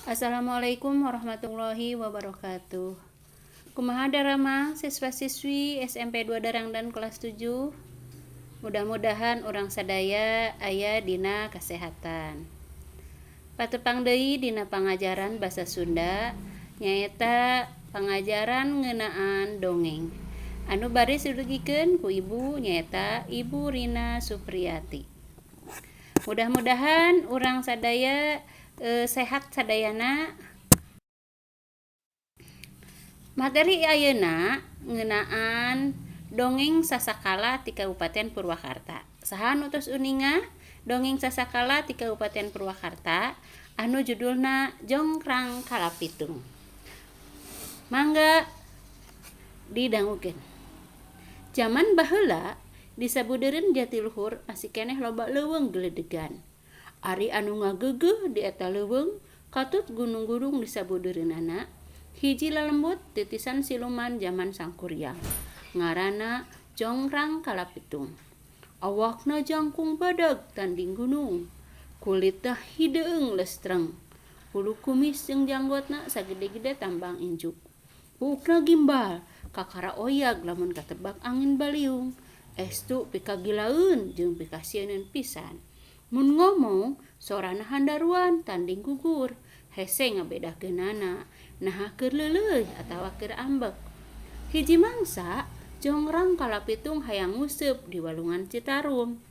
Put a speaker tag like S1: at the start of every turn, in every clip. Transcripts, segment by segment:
S1: Assalamualaikum warahmatullahi wabarakatuh. Kumaha darama siswa-siswi SMP 2 Darang dan kelas 7. Mudah-mudahan orang sadaya aya dina kesehatan. Patepang deui dina pangajaran basa Sunda nyaeta pangajaran ngeunaan dongeng. Anu bari sidugikeun ku ibu nyaeta Ibu Rina Supriyati. Mudah-mudahan orang sadaya sehat sadayana. Materi ayeuna ngeunaan dongeng sasakala ti Kabupaten Purwakarta. Saha nu tos uninga dongeng sasakala ti Kabupaten Purwakarta anu judulna Jongrang Kalapitung. Mangga didangukeun. Zaman baheula di sabudeureun Jatiluhur masih keneh loba leuweung geledegan. Ari anu ngageugeuh di eta leuweung katut gunung-gunung di sabudeureunana. Hiji lalembut titisan siluman zaman Sangkuriang. Ngaranna Jongrang Kalapitung. Awakna jangkung badag tanding gunung. Kulitna hideung lestreng. Bulu kumis jeung janggotna sagede-gede tambang injuk. Buukna gimbal, kakara oyag lamun katebak angin baliung. Estu pika gilaeun jeung pika sieuneuun pisan. Mun ngomong sorana handaruan tanding gugur. Hese ngabedakeunana naha keur leuleuh atawa keur ambek. Hiji mangsa Jongrang Kalapitung hayang nguseup di walungan Citarum.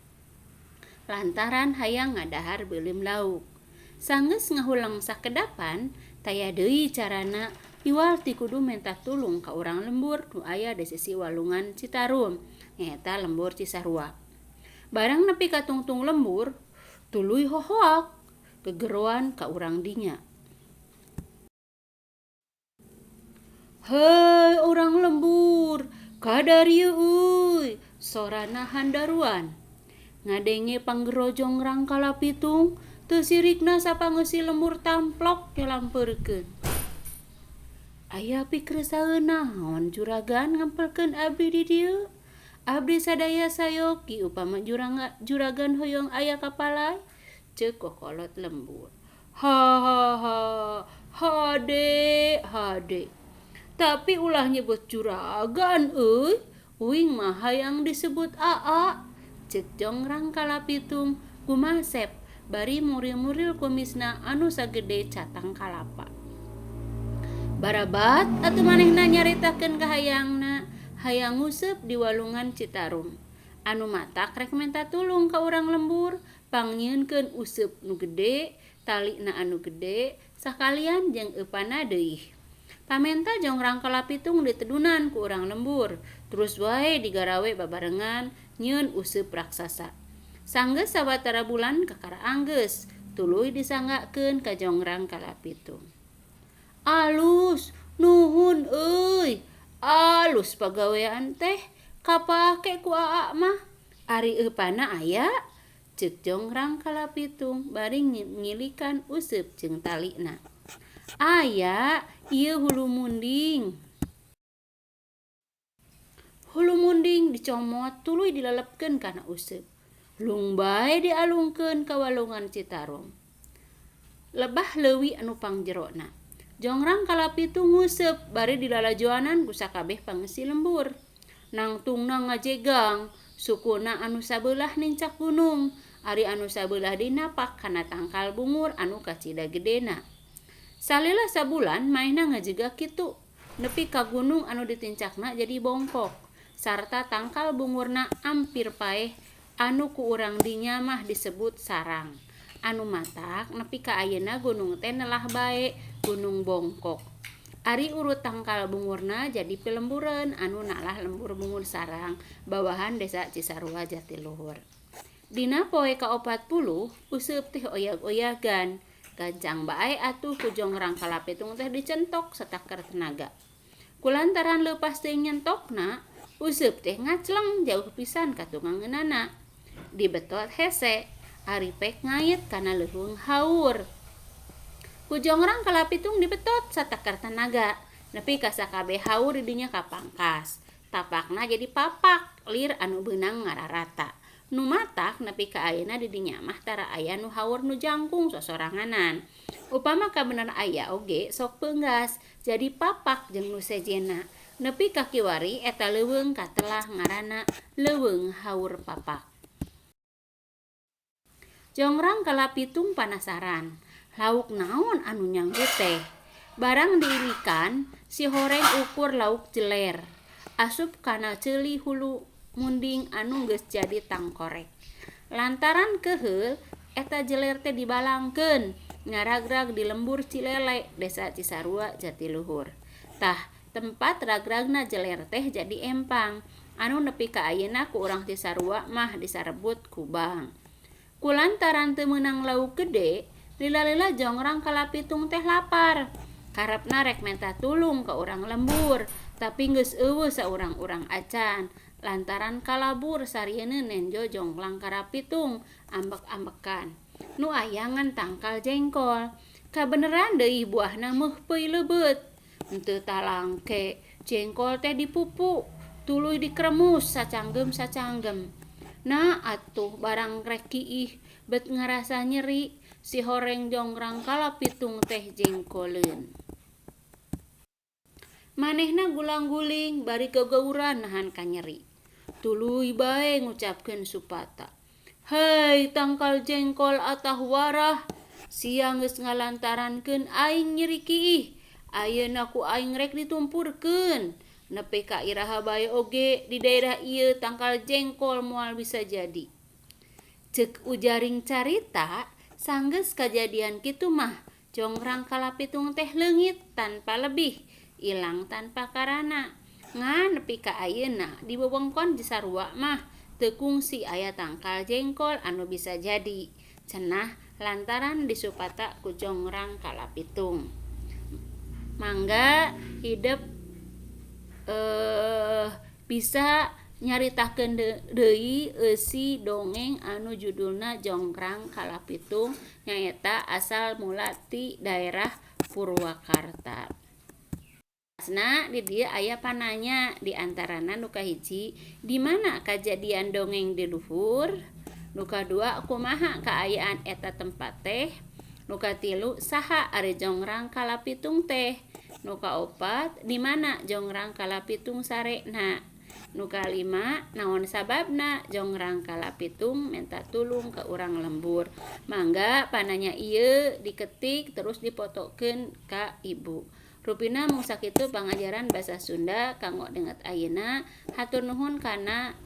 S1: Lantaran hayang ngadahar beuleum lauk. Sanggeus ngahulang sakedapan, taya deui carana iwal ti kudu menta tulung ka urang lembur nu aya di sisi walungan Citarum, nyaeta lembur Cisarua. Barang nepi ka tungtung lembur, tuluy hohoak gegeroan ka urang dinya. Hei orang lembur, kadarieu euy, sorana handaruan. Ngadenge panggero Jongrang Kalapitung, teu sirikna sapangeusi lembur tamplok nyalampeurekeun. Aya pikreusaheun naon juragan ngampelkeun abdi di dieu? Abdi sadaya sayoki upama juragan hoyong aya kapalai, ceuk kokolot lembur. Hade. Tapi ulah nyebut juragan euy, uing mah hayang disebut aa, ceuk Jongrang Kalapitung gumasep bari muril-muril kumisna anu sagede catang kalapa. Barabat atuh manehna nyaritakeun ka hayangna, hayang nguseup di walungan Citarum. Anu matak rek menta tulung ka urang lembur, pangnyieunkeun useup nu gede, talina anu gede, sakalian jeung eupana deui. Pamenta Jongrang Kalapitung ditedunan ku urang lembur, terus wae digarawe babarengan nyieun useup raksasa. Sanggeus sawatara bulan kakara anggeus, tuluy disanggakeun ka Jongrang Kalapitung. Alus, nuhun euy. Alus pagawean teh kapake ku aa mah. Ari eupana aya, ceuk Jongrang Kalapitung bari ngilikan useup jeung talina. Aya, ieu hulu munding. Hulu munding dicomot tuluy dilelepkeun kana useup. Lung bae dialungkeun ka walungan Citarum. Lebah leuwih anu pangjerona. Jongrang Kalapitung nguseup bari dilalajoanan ku sakabeh pangeusi lembur. Nangtungna ngajegang, sukuna anu sabeulah nincak gunung, ari anu sabeulah dinapak kana tangkal bungur anu kacida gedena. Salila sabulan maehna ngajegak kitu, nepi ka gunung anu ditincakna jadi bongkok, sarta tangkal bungurna ampir paeh anu ku urang dinya mah disebut sarang. Anu matak nepi ka ayeuna gunung teh neulah bae Gunung Bongkok. Ari urut tangkal bungurna jadi pelembureun anu nalah lembur bungur sarang bawahan desa Cisarua Jatiluhur. Dina poe ka-40 useup teh oyag-oyagan. Gancang bae atuh ku Jongrang Kalapitung teh dicentok satakar tenaga. Kulantaran leupas teuing nyentokna, useup teh ngacleng jauh pisan ka tungangeunana. Dibetot hese, ari pek ngait kana leuweung haur. Ku Jongrang Kalapitung dibetot satakar tenaga, nepi ka sakabeh haur di dinya kapangkas. Tapakna jadi papak, lir anu beunang ngararata. Nu matak nepi ka ayeuna di dinya mah tara aya nu haur nu jangkung sosoranganan. Upama kabener aya oge sok peunggas jadi papak jeung nu sejena. Nepi ka kiwari eta leuweung katelah ngaranna leuweung haur papak. Jongrang kalapitung panasaran, lauk naon anu nyanggu teh? Barang diirikan, si horeng ukur lauk jeler. Asup kana ceuli hulu munding anu geus jadi tangkorek. Lantaran keheul eta jeler teh dibalangkeun ngaragrag di lembur Cilele, Desa Cisarua, Jatiluhur. Tah, tempat ragragna jeler teh jadi empang. Anu nepi ka ayeuna ku urang Cisarua mah disarebut kubang. Kulantaran teu meunang lauk gede, lila-lila jongrang kalapitung teh lapar. Karepna rek minta tulung ke urang lembur, tapi geus eueuh saurang-urang acan. Lantaran kalabur sarieun nenjo jonglang kalapitung ambek-ambekan. Nu ayangan tangkal jengkol. Kabeneran deui buahna meuh peuy leubeut. Henteu talangke, jengkol teh dipupu, tuluy dikremus sacanggem-sacanggem. Nah atuh barang rek kiih bet ngarasa nyeri, si horeng jongrang kalapitung teh jengkoleun. Manehna gulang-guling bari gagauran nahan ka nyeri. Tuluy bae ngucapkeun supata. Hei tangkal jengkol atah warah, sia geus ngalantarankeun aing nyeri kiih. Ayeuna ku aing rek ditumpurkeun. Nepi ka iraha bae oge di daerah ieu tangkal jengkol moal bisa jadi. Ceuk ujaring carita, sanggeus kajadian kitu mah jongrang kalapitung teh leungit tanpa lebih, ilang tanpa karana. Ngan nepi ka ayeuna di wewengkon Cisarua mah teu kungsi aya tangkal jengkol anu bisa jadi. Cenah lantaran disupata ku jongrang kalapitung. Mangga hidup bisa nyaritakeun deui eusi dongeng anu judulna Jongrang Kalapitung, nyaeta asal mula ti daerah Purwakarta. Asna di dieu aya pananya, di antarana nu kahiji, di mana kajadian dongeng di luhur? Nu kadua, kumaha kaayaan eta tempat teh? Nu katilu, saha ari jongrang kalapitung teh? Nu kaopat, di mana jongrang kalapitung sarena? Nu kalima, naon sababna jongrang kalapitung minta tulung ke urang lembur? Mangga pananya ieu diketik terus dipotokeun ka ibu. Rupina mung sakitu pangajaran basa Sunda kanggo denget ayeuna. Hatur nuhun kana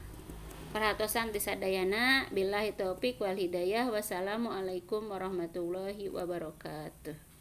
S1: perhatosan ti sadayana. Billahi taufik wal hidayah. Wassalamualaikum warahmatullahi wabarakatuh.